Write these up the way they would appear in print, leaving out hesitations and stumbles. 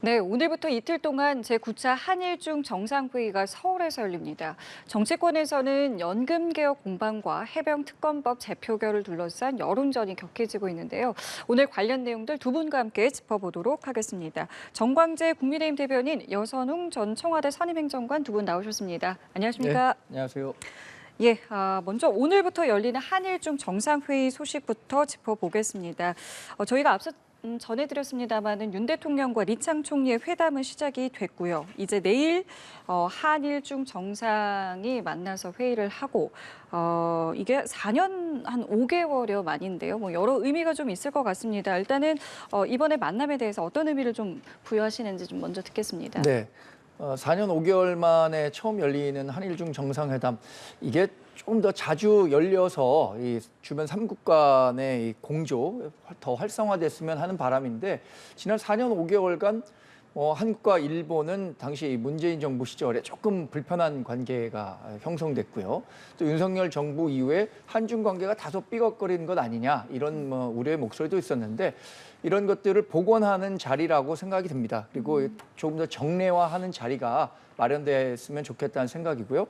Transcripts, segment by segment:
네, 오늘부터 이틀 동안 제9차 한일중 정상회의가 서울에서 열립니다. 정치권에서는 연금개혁 공방과 해병특검법 재표결을 둘러싼 여론전이 격해지고 있는데요. 오늘 관련 내용들 두 분과 함께 짚어보도록 하겠습니다. 정광재 국민의힘 대변인, 여선웅 전 청와대 선임행정관 두 분 나오셨습니다. 안녕하십니까? 네, 안녕하세요. 예, 먼저 오늘부터 열리는 한일중 정상회의 소식부터 짚어보겠습니다. 저희가 앞서 전해드렸습니다마는 윤 대통령과 리창 총리의 회담은 시작이 됐고요. 이제 내일 한일중 정상이 만나서 회의를 하고 이게 4년 한 5개월여 만인데요. 뭐 여러 의미가 좀 있을 것 같습니다. 일단은 이번에 만남에 대해서 어떤 의미를 좀 부여하시는지 좀 먼저 듣겠습니다. 네, 4년 5개월 만에 처음 열리는 한일중 정상회담, 이게 좀 더 자주 열려서 이 주변 3국 간의 이 공조 더 활성화됐으면 하는 바람인데, 지난 4년 5개월간 한국과 일본은 당시 문재인 정부 시절에 조금 불편한 관계가 형성됐고요. 또 윤석열 정부 이후에 한중 관계가 다소 삐걱거리는 것 아니냐, 이런 우려의 목소리도 있었는데, 이런 것들을 복원하는 자리라고 생각이 듭니다. 그리고 조금 더 정례화하는 자리가 마련됐으면 좋겠다는 생각이고요.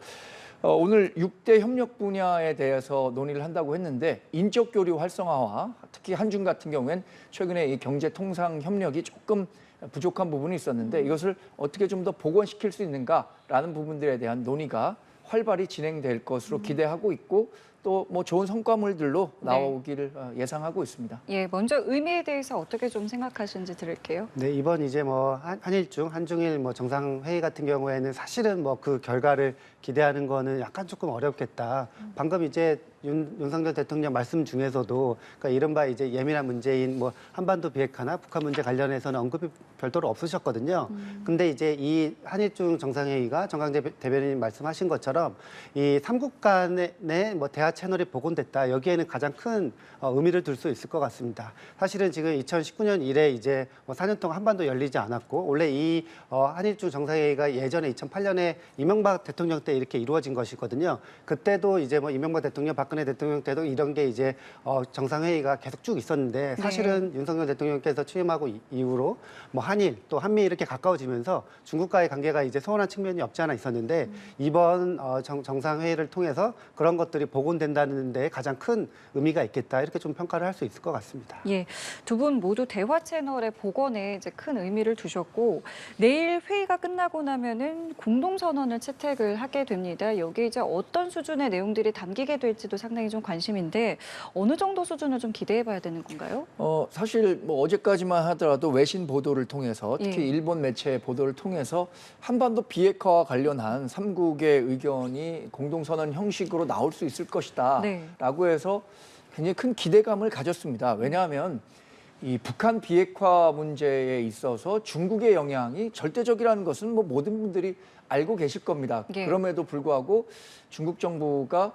오늘 6대 협력 분야에 대해서 논의를 한다고 했는데, 인적 교류 활성화와 특히 한중 같은 경우엔 최근에 이 경제 통상 협력이 조금 부족한 부분이 있었는데, 이것을 어떻게 좀 더 복원시킬 수 있는가라는 부분들에 대한 논의가 활발히 진행될 것으로 기대하고 있고, 또 뭐 좋은 성과물들로 나오기를 예상하고 있습니다. 예, 먼저 의미에 대해서 어떻게 좀 생각하시는지 들을게요. 네, 이번 이제 한일중, 한중일 정상회의 같은 경우에는 사실은 그 결과를 기대하는 거는 약간 조금 어렵겠다. 방금 이제 윤석열 대통령 말씀 중에서도 그러니까 이른바 이제 예민한 문제인 한반도 비핵화나 북한 문제 관련해서는 언급이 별도로 없으셨거든요. 근데 이제 이 한일중 정상회의가 정광재 대변인님 말씀하신 것처럼 이 3국 간의 대화 채널이 복원됐다. 여기에는 가장 큰 의미를 둘 수 있을 것 같습니다. 사실은 지금 2019년 이래 이제 4년 동안 한반도 열리지 않았고, 원래 이 한일중 정상회의가 예전에 2008년에 이명박 대통령 때 이렇게 이루어진 것이거든요. 그때도 이제 이명박 대통령, 박근혜 대통령 때도 이런 게 이제 정상회의가 계속 쭉 있었는데, 사실은 윤석열 대통령께서 취임하고 이후로 한일 또 한미 이렇게 가까워지면서 중국과의 관계가 이제 소원한 측면이 없지 않아 있었는데, 이번 정상회의를 통해서 그런 것들이 복원된다는 데 가장 큰 의미가 있겠다, 이렇게 좀 평가를 할 수 있을 것 같습니다. 예, 두 분 모두 대화 채널의 복원에 이제 큰 의미를 두셨고, 내일 회의가 끝나고 나면은 공동선언을 채택을 하게 됩니다. 여기 이제 어떤 수준의 내용들이 담기게 될지도 상당히 좀 관심인데, 어느 정도 수준을 좀 기대해봐야 되는 건가요? 사실 어제까지만 하더라도 외신 보도를 통해서, 특히 일본 매체 보도를 통해서 한반도 비핵화와 관련한 3국의 의견이 공동선언 형식으로 나올 수 있을 것이다라고 해서 굉장히 큰 기대감을 가졌습니다. 왜냐하면 이 북한 비핵화 문제에 있어서 중국의 영향이 절대적이라는 것은 모든 분들이 알고 계실 겁니다. 그럼에도 불구하고 중국 정부가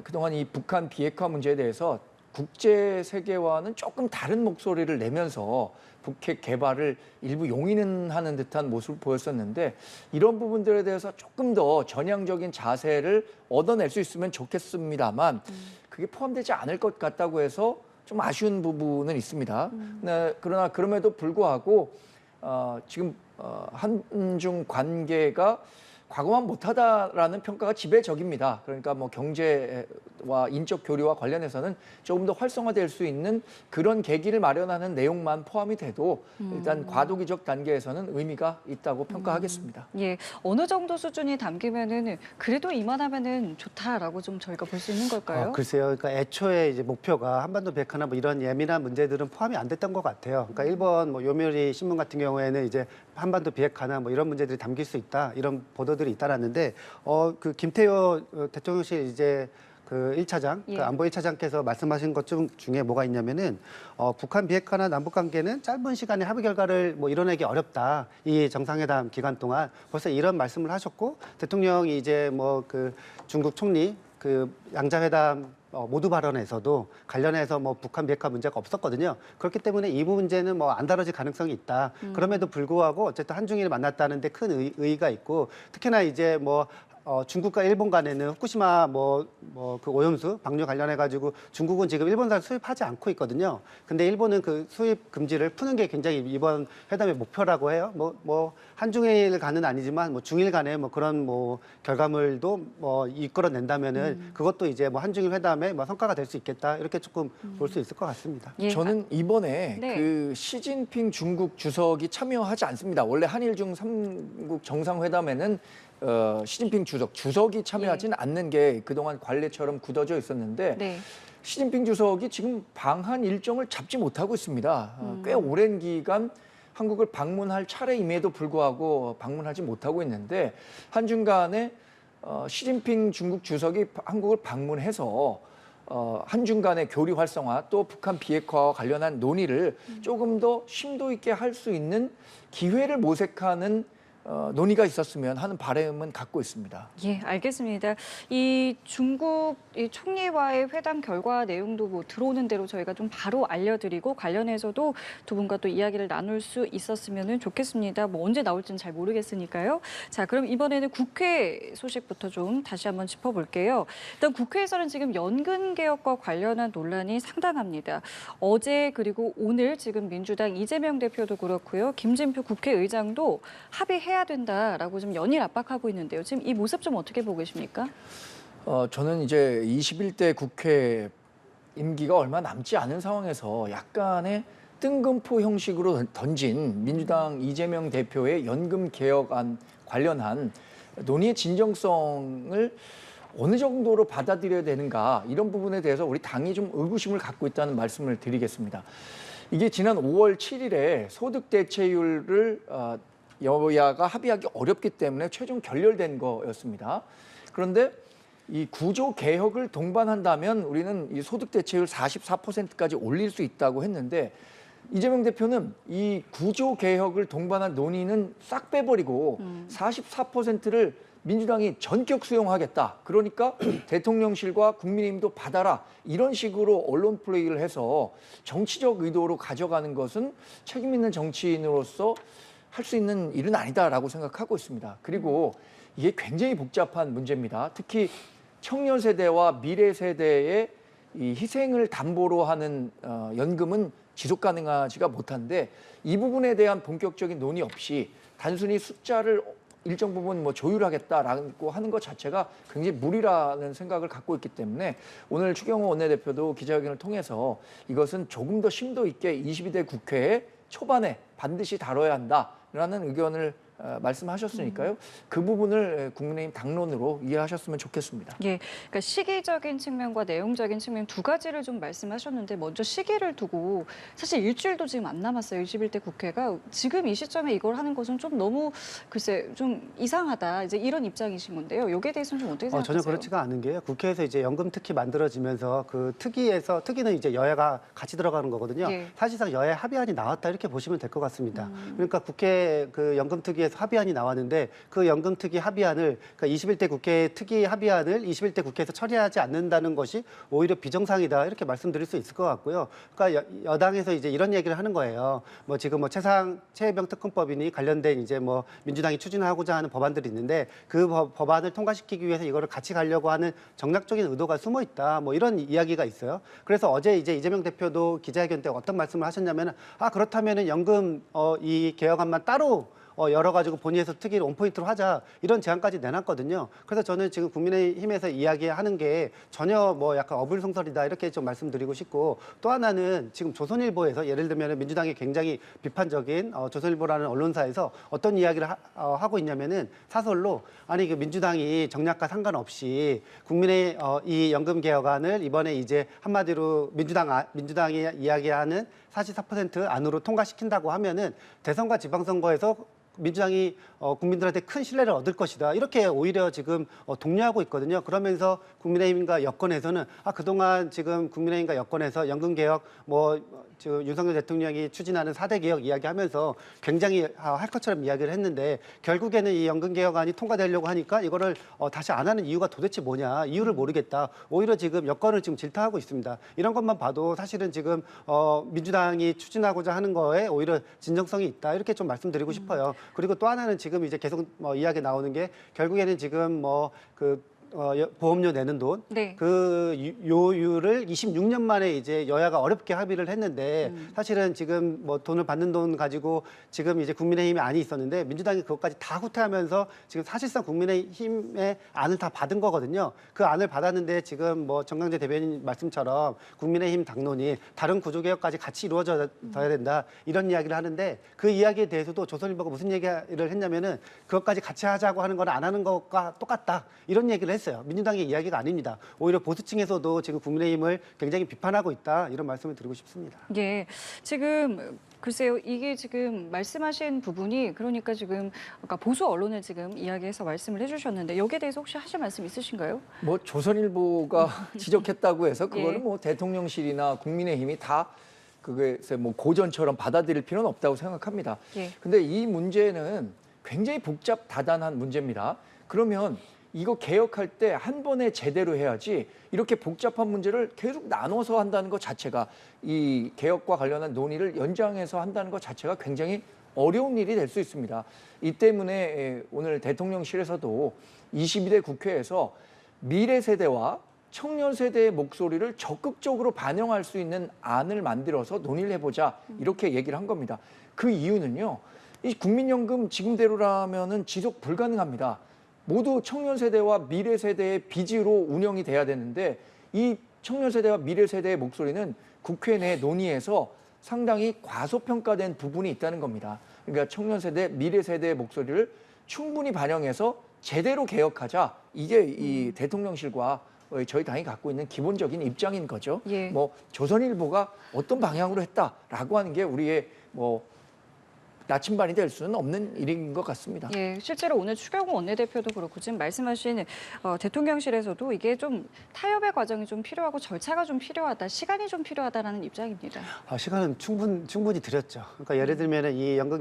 그동안 이 북한 비핵화 문제에 대해서 국제 세계와는 조금 다른 목소리를 내면서 북핵 개발을 일부 용인하는 듯한 모습을 보였었는데, 이런 부분들에 대해서 조금 더 전향적인 자세를 얻어낼 수 있으면 좋겠습니다만, 그게 포함되지 않을 것 같다고 해서 좀 아쉬운 부분은 있습니다. 네, 그러나 그럼에도 불구하고 지금 한중 관계가 과거만 못하다라는 평가가 지배적입니다. 그러니까 경제와 인적 교류와 관련해서는 조금 더 활성화될 수 있는 그런 계기를 마련하는 내용만 포함이 돼도 일단 과도기적 단계에서는 의미가 있다고 평가하겠습니다. 예, 어느 정도 수준이 담기면은 그래도 이만하면은 좋다라고 좀 저희가 볼 수 있는 걸까요? 글쎄요. 그러니까 애초에 이제 목표가 한반도 비핵화나 이런 예민한 문제들은 포함이 안 됐던 것 같아요. 그러니까 일본 요미우리 신문 같은 경우에는 이제 한반도 비핵화나 이런 문제들이 담길 수 있다, 이런 보도들이 잇따랐는데, 그 김태효 대통령실 이제 그 1차장, 그 안보 1차장께서 말씀하신 것 중에 뭐가 있냐면은 북한 비핵화나 남북 관계는 짧은 시간에 합의 결과를 이뤄내기 어렵다. 이 정상회담 기간 동안 벌써 이런 말씀을 하셨고, 대통령이 이제 그 중국 총리 그 양자회담 모두 발언에서도 관련해서 북한 비핵화 문제가 없었거든요. 그렇기 때문에 이 문제는 안 다뤄질 가능성이 있다. 그럼에도 불구하고 어쨌든 한중일을 만났다는데 큰 의의가 있고, 특히나 이제 중국과 일본 간에는 후쿠시마 그 오염수 방류 관련해 가지고 중국은 지금 일본산 수입하지 않고 있거든요. 근데 일본은 그 수입 금지를 푸는 게 굉장히 이번 회담의 목표라고 해요. 한중일 간은 아니지만 중일 간에 그런 결과물도 이끌어낸다면은 그것도 이제 한중일 회담의 성과가 될 수 있겠다. 이렇게 조금 볼 수 있을 것 같습니다. 예. 저는 이번에 네. 그 시진핑 중국 주석이 참여하지 않습니다. 원래 한일중 3국 정상회담에는 시진핑 주석이 참여하지는 않는 게 그동안 관례처럼 굳어져 있었는데 네. 시진핑 주석이 지금 방한 일정을 잡지 못하고 있습니다. 꽤 오랜 기간 한국을 방문할 차례임에도 불구하고 방문하지 못하고 있는데 한중 간에 시진핑 중국 주석이 한국을 방문해서 한중 간의 교류 활성화 또 북한 비핵화와 관련한 논의를 조금 더 심도 있게 할 수 있는 기회를 모색하는 논의가 있었으면 하는 바람은 갖고 있습니다. 예, 알겠습니다. 이 중국 총리와의 회담 결과 내용도 들어오는 대로 저희가 좀 바로 알려드리고 관련해서도 두 분과 또 이야기를 나눌 수 있었으면 좋겠습니다. 언제 나올지는 잘 모르겠으니까요. 자, 그럼 이번에는 국회 소식부터 좀 다시 한번 짚어볼게요. 일단 국회에서는 지금 연금 개혁과 관련한 논란이 상당합니다. 어제 그리고 오늘 지금 민주당 이재명 대표도 그렇고요. 김진표 국회의장도 합의해야 된다라고 좀 연일 압박하고 있는데요. 지금 이 모습 좀 어떻게 보고 계십니까? 저는 이제 21대 국회 임기가 얼마 남지 않은 상황에서 약간의 뜬금포 형식으로 던진 민주당 이재명 대표의 연금 개혁안 관련한 논의의 진정성을 어느 정도로 받아들여야 되는가 이런 부분에 대해서 우리 당이 좀 의구심을 갖고 있다는 말씀을 드리겠습니다. 이게 지난 5월 7일에 소득 대체율을 여야가 합의하기 어렵기 때문에 최종 결렬된 거였습니다. 그런데 이 구조 개혁을 동반한다면 우리는 이 소득 대체율 44%까지 올릴 수 있다고 했는데 이재명 대표는 이 구조 개혁을 동반한 논의는 싹 빼버리고 44%를 민주당이 전격 수용하겠다. 그러니까 대통령실과 국민의힘도 받아라. 이런 식으로 언론 플레이를 해서 정치적 의도로 가져가는 것은 책임 있는 정치인으로서 할 수 있는 일은 아니다라고 생각하고 있습니다. 그리고 이게 굉장히 복잡한 문제입니다. 특히 청년 세대와 미래 세대의 이 희생을 담보로 하는 연금은 지속 가능하지가 못한데 이 부분에 대한 본격적인 논의 없이 단순히 숫자를 일정 부분 조율하겠다라고 하는 것 자체가 굉장히 무리라는 생각을 갖고 있기 때문에 오늘 추경호 원내대표도 기자회견을 통해서 이것은 조금 더 심도 있게 22대 국회에 초반에 반드시 다뤄야 한다라는 의견을 말씀하셨으니까요. 그 부분을 국민의힘 당론으로 이해하셨으면 좋겠습니다. 예, 그러니까 시기적인 측면과 내용적인 측면 두 가지를 좀 말씀하셨는데 먼저 시기를 두고 사실 일주일도 지금 안 남았어요. 21대 국회가 지금 이 시점에 이걸 하는 것은 좀 너무 글쎄 좀 이상하다. 이제 이런 입장이신 건데요. 여기에 대해서는 좀 어떻게 생각하세요? 전혀 그렇지가 않은 게요. 국회에서 이제 연금 특위 만들어지면서 그 특위는 이제 여야가 같이 들어가는 거거든요. 예. 사실상 여야 합의안이 나왔다 이렇게 보시면 될 것 같습니다. 그러니까 국회 그 연금 특위에서 합의안이 나왔는데 그 연금 특위 합의안을 그러니까 21대 국회 특위 합의안을 21대 국회에서 처리하지 않는다는 것이 오히려 비정상이다 이렇게 말씀드릴 수 있을 것 같고요. 그러니까 여당에서 이제 이런 얘기를 하는 거예요. 지금 최혜병 특검법이니 관련된 이제 민주당이 추진하고자 하는 법안들이 있는데 그 법안을 통과시키기 위해서 이거를 같이 가려고 하는 정략적인 의도가 숨어 있다. 이런 이야기가 있어요. 그래서 어제 이제 이재명 대표도 기자회견 때 어떤 말씀을 하셨냐면은 그렇다면은 연금 이 개혁안만 따로 열어가지고 본의에서 특위를 원포인트로 하자 이런 제안까지 내놨거든요. 그래서 저는 지금 국민의힘에서 이야기하는 게 전혀 약간 어불성설이다 이렇게 좀 말씀드리고 싶고 또 하나는 지금 조선일보에서 예를 들면 민주당이 굉장히 비판적인 조선일보라는 언론사에서 어떤 이야기를 하고 있냐면은 사설로 아니 그 민주당이 정략과 상관없이 국민의 이 연금 개혁안을 이번에 이제 한마디로 민주당이 이야기하는 44% 안으로 통과시킨다고 하면은 대선과 지방선거에서 민주당이 국민들한테 큰 신뢰를 얻을 것이다. 이렇게 오히려 지금 독려하고 있거든요. 그러면서 국민의힘과 여권에서는 그동안 지금 국민의힘과 여권에서 연금개혁 윤석열 대통령이 추진하는 4대 개혁 이야기하면서 굉장히 할 것처럼 이야기를 했는데 결국에는 이 연금개혁안이 통과되려고 하니까 이거를 다시 안 하는 이유가 도대체 뭐냐. 이유를 모르겠다. 오히려 지금 여권을 지금 질타하고 있습니다. 이런 것만 봐도 사실은 지금 민주당이 추진하고자 하는 거에 오히려 진정성이 있다. 이렇게 좀 말씀드리고 싶어요. 그리고 또 하나는 지금 이제 계속 뭐 이야기 나오는 게 결국에는 지금 보험료 내는 돈, 네. 그 요율을 26년 만에 이제 여야가 어렵게 합의를 했는데 사실은 지금 뭐 돈을 받는 돈 가지고 지금 이제 국민의힘이 안이 있었는데 민주당이 그것까지 다 후퇴하면서 지금 사실상 국민의힘의 안을 다 받은 거거든요. 그 안을 받았는데 지금 뭐 정강재 대변인 말씀처럼 국민의힘 당론이 다른 구조개혁까지 같이 이루어져야 된다 이런 이야기를 하는데 그 이야기에 대해서도 조선일보가 무슨 얘기를 했냐면은 그것까지 같이 하자고 하는 건 안 하는 것과 똑같다 이런 얘기를 했어요. 민주당의 이야기가 아닙니다. 오히려 보수층에서도 지금 국민의힘을 굉장히 비판하고 있다 이런 말씀을 드리고 싶습니다. 예, 지금 글쎄요, 이게 지금 말씀하신 부분이 그러니까 지금 아까 보수 언론을 지금 이야기해서 말씀을 해주셨는데 여기에 대해서 혹시 하실 말씀 있으신가요? 뭐 조선일보가 지적했다고 해서 그거는 예. 뭐 대통령실이나 국민의힘이 다 그게 뭐 고전처럼 받아들일 필요는 없다고 생각합니다. 예. 근데 이 문제는 굉장히 복잡 다단한 문제입니다. 그러면 이거 개혁할 때 한 번에 제대로 해야지 이렇게 복잡한 문제를 계속 나눠서 한다는 것 자체가 이 개혁과 관련한 논의를 연장해서 한다는 것 자체가 굉장히 어려운 일이 될 수 있습니다. 이 때문에 오늘 대통령실에서도 22대 국회에서 미래 세대와 청년 세대의 목소리를 적극적으로 반영할 수 있는 안을 만들어서 논의를 해보자 이렇게 얘기를 한 겁니다. 그 이유는요. 이 국민연금 지금대로라면은 지속 불가능합니다. 모두 청년 세대와 미래 세대의 빚으로 운영이 돼야 되는데 이 청년 세대와 미래 세대의 목소리는 국회 내 논의에서 상당히 과소평가된 부분이 있다는 겁니다. 그러니까 청년 세대, 미래 세대의 목소리를 충분히 반영해서 제대로 개혁하자. 이게 이 대통령실과 저희 당이 갖고 있는 기본적인 입장인 거죠. 예. 뭐 조선일보가 어떤 방향으로 했다라고 하는 게 우리의 뭐 나침반이 될 수는 없는 일인 것 같습니다. 예, 실제로 오늘 추경호 원내대표도 그렇고 지금 말씀하신 대통령실에서도 이게 좀 타협의 과정이 좀 필요하고 절차가 좀 필요하다, 시간이 좀 필요하다라는 입장입니다. 시간은 충분히 드렸죠. 그러니까 예를 들면 이 연금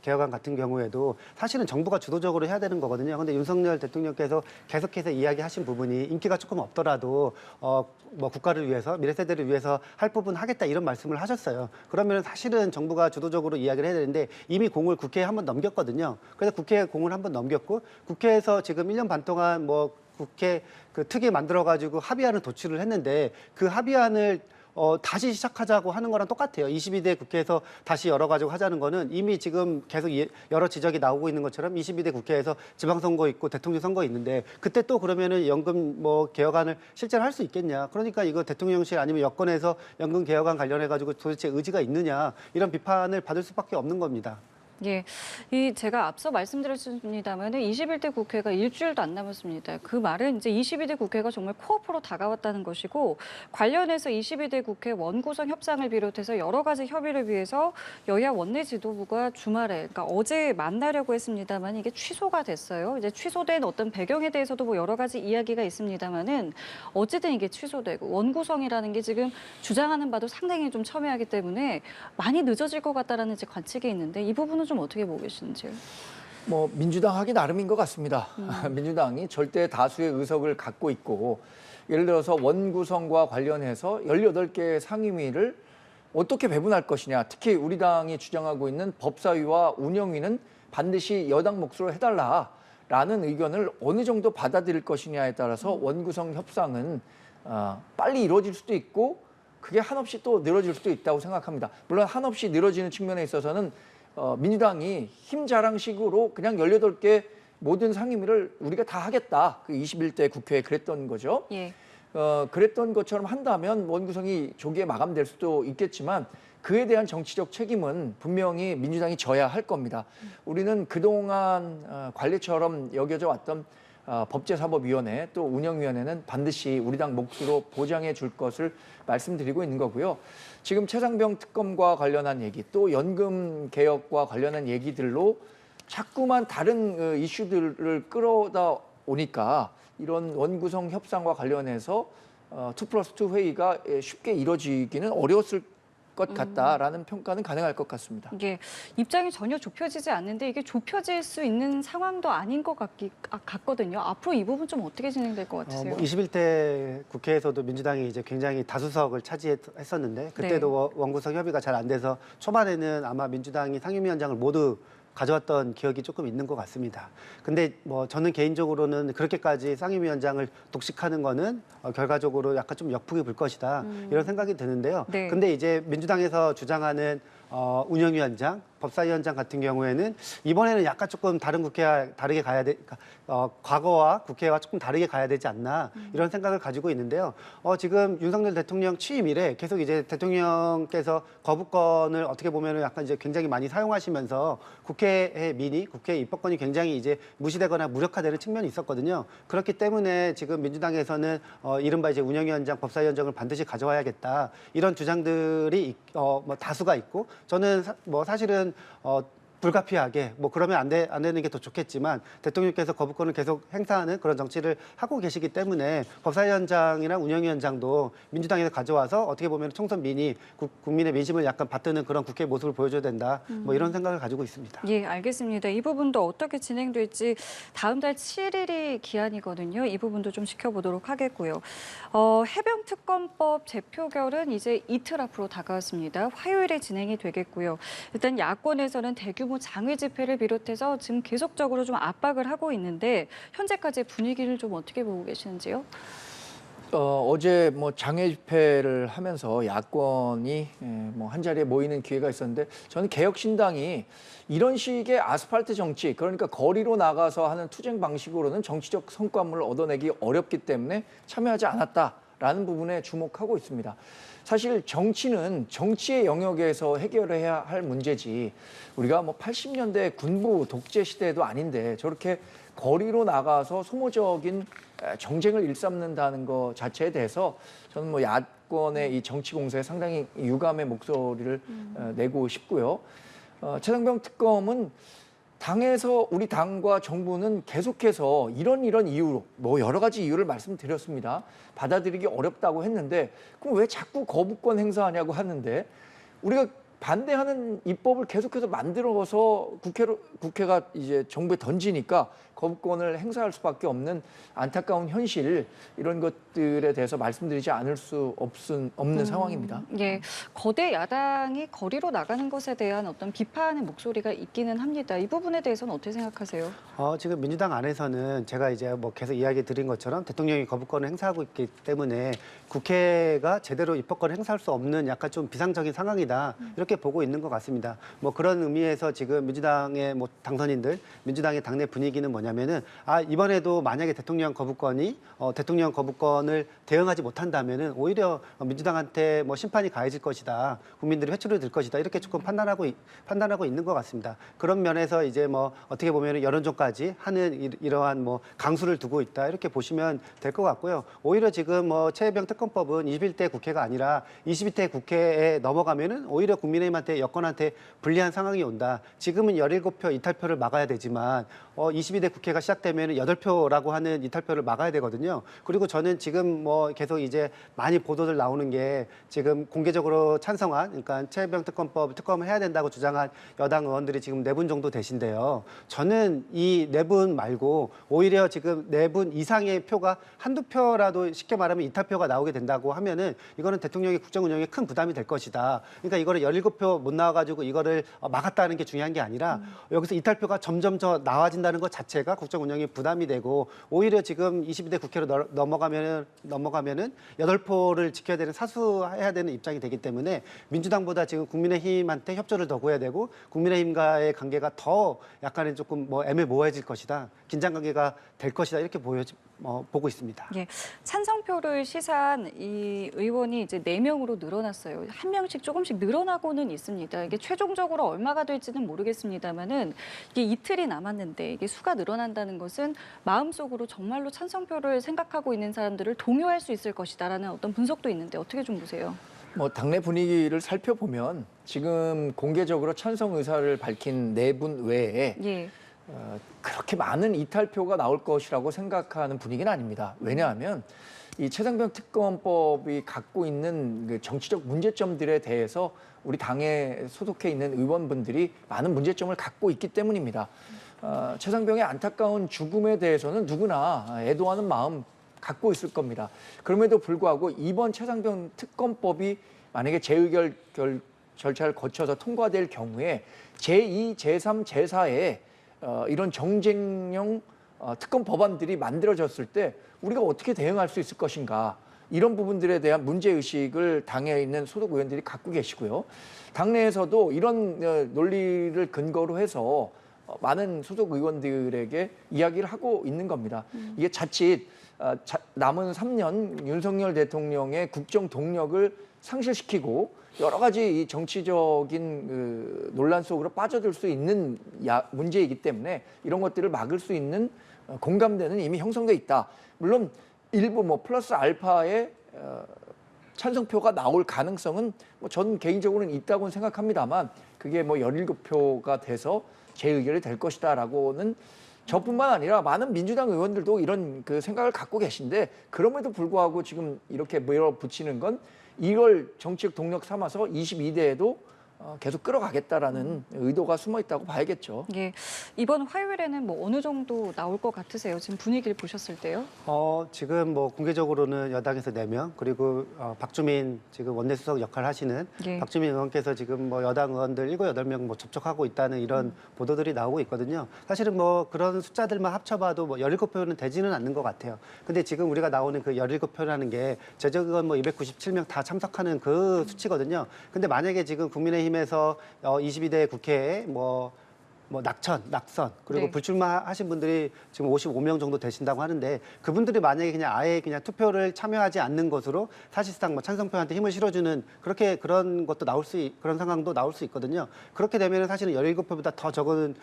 개혁안 같은 경우에도 사실은 정부가 주도적으로 해야 되는 거거든요. 근데 윤석열 대통령께서 계속해서 이야기하신 부분이 인기가 조금 없더라도 뭐 국가를 위해서 미래 세대를 위해서 할 부분 하겠다 이런 말씀을 하셨어요. 그러면 사실은 정부가 주도적으로 이야기를 해야 되는데 이미 공을 국회에 한번 넘겼거든요. 그래서 국회에 공을 한번 넘겼고 국회에서 지금 1년 반 동안 뭐 국회 그 특위 만들어가지고 합의안을 도출을 했는데 그 합의안을 다시 시작하자고 하는 거랑 똑같아요. 22대 국회에서 다시 열어가지고 하자는 거는 이미 지금 계속 여러 지적이 나오고 있는 것처럼 22대 국회에서 지방선거 있고 대통령 선거 있는데 그때 또 그러면은 연금 뭐 개혁안을 실제로 할 수 있겠냐. 그러니까 이거 대통령실 아니면 여권에서 연금 개혁안 관련해가지고 도대체 의지가 있느냐 이런 비판을 받을 수밖에 없는 겁니다. 예, 제가 앞서 말씀드렸습니다만은 21대 국회가 일주일도 안 남았습니다. 그 말은 이제 22대 국회가 정말 코앞으로 다가왔다는 것이고 관련해서 22대 국회 원구성 협상을 비롯해서 여러 가지 협의를 위해서 여야 원내 지도부가 주말에, 그러니까 어제 만나려고 했습니다만 이게 취소가 됐어요. 이제 취소된 어떤 배경에 대해서도 뭐 여러 가지 이야기가 있습니다만은 어쨌든 이게 취소되고 원구성이라는 게 지금 주장하는 바도 상당히 좀 첨예하기 때문에 많이 늦어질 것 같다라는 이제 관측이 있는데 이 부분은 좀 어떻게 보고 계시는지요? 뭐 민주당 하기 나름인 것 같습니다. 민주당이 절대 다수의 의석을 갖고 있고 예를 들어서 원구성과 관련해서 18개의 상임위를 어떻게 배분할 것이냐. 특히 우리 당이 주장하고 있는 법사위와 운영위는 반드시 여당 몫으로 해달라라는 의견을 어느 정도 받아들일 것이냐에 따라서 원구성 협상은 빨리 이루어질 수도 있고 그게 한없이 또 늘어질 수도 있다고 생각합니다. 물론 한없이 늘어지는 측면에 있어서는 민주당이 힘 자랑식으로 그냥 18개 모든 상임위를 우리가 다 하겠다. 그 21대 국회에 그랬던 거죠. 예. 그랬던 것처럼 한다면 원구성이 조기에 마감될 수도 있겠지만 그에 대한 정치적 책임은 분명히 민주당이 져야 할 겁니다. 우리는 그동안 관례처럼 여겨져 왔던 법제사법위원회 또 운영위원회는 반드시 우리 당 몫으로 보장해 줄 것을 말씀드리고 있는 거고요. 지금 최상병 특검과 관련한 얘기 또 연금 개혁과 관련한 얘기들로 자꾸만 다른 이슈들을 끌어다 오니까 이런 원구성 협상과 관련해서 2+2 회의가 쉽게 이루어지기는 어려웠을 것 같다라는 평가는 가능할 것 같습니다. 이게 입장이 전혀 좁혀지지 않는데 이게 좁혀질 수 있는 상황도 아닌 것 같거든요. 앞으로 이 부분 좀 어떻게 진행될 것 같으세요? 21대 국회에서도 민주당이 이제 굉장히 다수석을 차지했었는데 그때도 원구성 협의가 잘 안 돼서 초반에는 아마 민주당이 상임위원장을 모두 가져왔던 기억이 조금 있는 것 같습니다. 근데 뭐 저는 개인적으로는 그렇게까지 상임위원장을 독식하는 거는 결과적으로 약간 좀 역풍이 불 것이다 이런 생각이 드는데요. 네. 근데 이제 민주당에서 주장하는 운영위원장, 법사위원장 같은 경우에는 이번에는 약간 조금 다른 국회와 다르게 가야 돼, 과거와 국회와 조금 다르게 가야 되지 않나 이런 생각을 가지고 있는데요. 지금 윤석열 대통령 취임 이래 계속 이제 대통령께서 거부권을 어떻게 보면은 약간 이제 굉장히 많이 사용하시면서 국회의 민의, 국회 입법권이 굉장히 이제 무시되거나 무력화되는 측면이 있었거든요. 그렇기 때문에 지금 민주당에서는 이른바 이제 운영위원장, 법사위원장을 반드시 가져와야겠다 이런 주장들이 뭐 다수가 있고 저는 사실은 불가피하게 뭐 그러면 안 되는 게 더 좋겠지만 대통령께서 거부권을 계속 행사하는 그런 정치를 하고 계시기 때문에 법사위원장이나 운영위원장도 민주당에서 가져와서 어떻게 보면 총선 민의, 국민의 민심을 약간 받드는 그런 국회의 모습을 보여줘야 된다. 뭐 이런 생각을 가지고 있습니다. 예, 알겠습니다. 이 부분도 어떻게 진행될지 다음 달 7일이 기한이거든요. 이 부분도 좀 지켜보도록 하겠고요. 해병특검법 재표결은 이제 이틀 앞으로 다가왔습니다. 화요일에 진행이 되겠고요. 일단 야권에서는 대규모 장외 집회를 비롯해서 지금 계속적으로 좀 압박을 하고 있는데 현재까지 분위기를 좀 어떻게 보고 계시는지요? 어제 뭐 장외 집회를 하면서 야권이 뭐 한 자리에 모이는 기회가 있었는데 저는 개혁신당이 이런 식의 아스팔트 정치, 그러니까 거리로 나가서 하는 투쟁 방식으로는 정치적 성과물을 얻어내기 어렵기 때문에 참여하지 않았다라는 부분에 주목하고 있습니다. 사실 정치는 정치의 영역에서 해결해야 할 문제지 우리가 뭐 80년대 군부 독재 시대도 아닌데 저렇게 거리로 나가서 소모적인 정쟁을 일삼는다는 것 자체에 대해서 저는 뭐 야권의 이 정치 공세에 상당히 유감의 목소리를 내고 싶고요. 최상병 특검은 당에서 우리 당과 정부는 계속해서 이런 이유로 뭐 여러 가지 이유를 말씀드렸습니다. 받아들이기 어렵다고 했는데 그럼 왜 자꾸 거부권 행사하냐고 하는데 우리가 반대하는 입법을 계속해서 만들어서 국회가 이제 정부에 던지니까 거부권을 행사할 수밖에 없는 안타까운 현실 이런 것들에 대해서 말씀드리지 않을 수 없는 상황입니다. 예, 거대 야당이 거리로 나가는 것에 대한 어떤 비판의 목소리가 있기는 합니다. 이 부분에 대해서는 어떻게 생각하세요? 지금 민주당 안에서는 제가 이제 뭐 계속 이야기 드린 것처럼 대통령이 거부권을 행사하고 있기 때문에 국회가 제대로 입법권을 행사할 수 없는 약간 좀 비상적인 상황이다 이렇게 보고 있는 것 같습니다. 뭐 그런 의미에서 지금 민주당의 뭐 당선인들, 민주당의 당내 분위기는 뭐냐면은 이번에도 만약에 대통령 거부권을 대응하지 못한다면은 오히려 민주당한테 뭐 심판이 가해질 것이다, 국민들이 회초리 들 것이다 이렇게 조금 판단하고 있는 것 같습니다. 그런 면에서 이제 뭐 어떻게 보면은 여론조까지 하는 이러한 뭐 강수를 두고 있다 이렇게 보시면 될 것 같고요. 오히려 지금 뭐 최혜병 특검법은 21대 국회가 아니라 22대 국회에 넘어가면은 오히려 국민의힘한테 여권한테 불리한 상황이 온다. 지금은 17표 이탈표를 막아야 되지만 22대 국회가 시작되면 8표라고 하는 이탈표를 막아야 되거든요. 그리고 저는 지금 뭐 계속 이제 많이 보도들 나오는 게 지금 공개적으로 찬성한, 그러니까 최혜병 특검을 해야 된다고 주장한 여당 의원들이 지금 4분 정도 되신데요. 저는 이 4분 말고 오히려 지금 4분 이상의 표가 한두 표라도 쉽게 말하면 이탈표가 나오게 된다고 하면은 이거는 대통령의 국정 운영에 큰 부담이 될 것이다. 그러니까 이거를 17표 못 나와가지고 이거를 막았다는 게 중요한 게 아니라 여기서 이탈표가 점점 더 나와진다는 것 자체가 국정 운영에 부담이 되고 오히려 지금 22대 국회로 넘어가면은 8표를 지켜야 되는 사수해야 되는 입장이 되기 때문에 민주당보다 지금 국민의힘한테 협조를 더 구해야 되고 국민의힘과의 관계가 더 약간은 조금 뭐 애매모호해질 것이다. 긴장 관계가 될 것이다. 이렇게 보고 있습니다. 예, 찬성표를 시사한 이 의원이 이제 4명으로 늘어났어요. 한 명씩 조금씩 늘어나고는 있습니다. 이게 최종적으로 얼마가 될지는 모르겠습니다만은 이게 이틀이 남았는데 이게 수가 늘어난다는 것은 마음속으로 정말로 찬성표를 생각하고 있는 사람들을 동요할 수 있을 것이다라는 어떤 분석도 있는데 어떻게 좀 보세요? 뭐 당내 분위기를 살펴보면 지금 공개적으로 찬성 의사를 밝힌 4분 외에 예. 그렇게 많은 이탈표가 나올 것이라고 생각하는 분위기는 아닙니다. 왜냐하면 이 최상병 특검법이 갖고 있는 그 정치적 문제점들에 대해서 우리 당에 소속해 있는 의원분들이 많은 문제점을 갖고 있기 때문입니다. 최상병의 안타까운 죽음에 대해서는 누구나 애도하는 마음 갖고 있을 겁니다. 그럼에도 불구하고 이번 최상병 특검법이 만약에 절차를 거쳐서 통과될 경우에 제2, 제3, 제4의 이런 정쟁용 특검 법안들이 만들어졌을 때 우리가 어떻게 대응할 수 있을 것인가, 이런 부분들에 대한 문제의식을 당에 있는 소속 의원들이 갖고 계시고요. 당내에서도 이런 논리를 근거로 해서 많은 소속 의원들에게 이야기를 하고 있는 겁니다. 이게 자칫 남은 3년 윤석열 대통령의 국정 동력을 상실시키고 여러 가지 이 정치적인 논란 속으로 빠져들 수 있는 문제이기 때문에 이런 것들을 막을 수 있는 공감대는 이미 형성돼 있다. 물론 일부 뭐 플러스 알파의 찬성표가 나올 가능성은 뭐 전 개인적으로는 있다고는 생각합니다만, 그게 뭐 17표가 돼서 제 의결이 될 것이다라고는 저뿐만 아니라 많은 민주당 의원들도 이런 그 생각을 갖고 계신데, 그럼에도 불구하고 지금 이렇게 밀어붙이는 건 이걸 정치적 동력 삼아서 22대에도 계속 끌어가겠다라는 의도가 숨어 있다고 봐야겠죠. 예, 이번 화요일에는 뭐 어느 정도 나올 것 같으세요? 지금 분위기를 보셨을 때요? 지금 뭐 공개적으로는 여당에서 4명, 그리고 박주민 지금 원내수석 역할 하시는 예. 박주민 의원께서 지금 뭐 여당 의원들 7, 8명 뭐 접촉하고 있다는 이런 보도들이 나오고 있거든요. 사실은 뭐 그런 숫자들만 합쳐봐도 뭐 17표는 되지는 않는 것 같아요. 근데 지금 우리가 나오는 그 17표라는 게 제적은 뭐 297명 다 참석하는 그 수치거든요. 근데 만약에 지금 국민의힘에서 22대 국회에 낙선, 그리고 네. 불출마하신 분들이 지금 55명 정도 되신다고 하는데, 그분들이 만약에 그냥 아예 그냥 투표를 참여하지 않는 것으로 사실상 뭐 찬성표한테 힘을 실어주는 그런 것도 그런 상황도 나올 수 있거든요. 그렇게 되면 사실은 17표보다 더 적은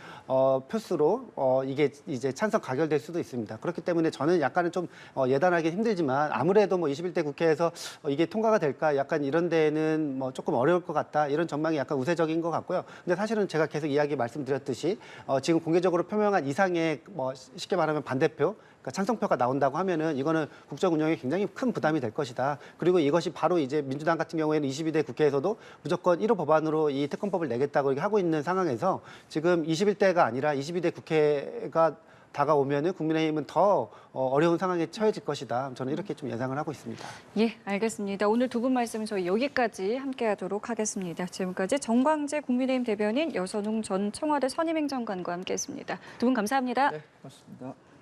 표수로 이게 이제 찬성 가결될 수도 있습니다. 그렇기 때문에 저는 약간은 좀 예단하기 힘들지만, 아무래도 뭐 21대 국회에서 이게 통과가 될까, 약간 이런 데는 뭐 조금 어려울 것 같다, 이런 전망이 약간 우세적인 것 같고요. 근데 사실은 제가 계속 말씀드렸듯이 지금 공개적으로 표명한 이상의 뭐 쉽게 말하면 반대표, 그러니까 찬성표가 나온다고 하면은 이거는 국정 운영에 굉장히 큰 부담이 될 것이다. 그리고 이것이 바로 이제 민주당 같은 경우에는 22대 국회에서도 무조건 1호 법안으로 이 특검법을 내겠다고 이렇게 하고 있는 상황에서, 지금 21대가 아니라 22대 국회가 다가오면은 국민의힘은 더 어려운 상황에 처해질 것이다. 저는 이렇게 좀 예상을 하고 있습니다. 예, 알겠습니다. 오늘 두 분 말씀 저희 여기까지 함께하도록 하겠습니다. 지금까지 정광재 국민의힘 대변인, 여선웅 전 청와대 선임행정관과 함께했습니다. 두 분 감사합니다. 네, 고맙습니다.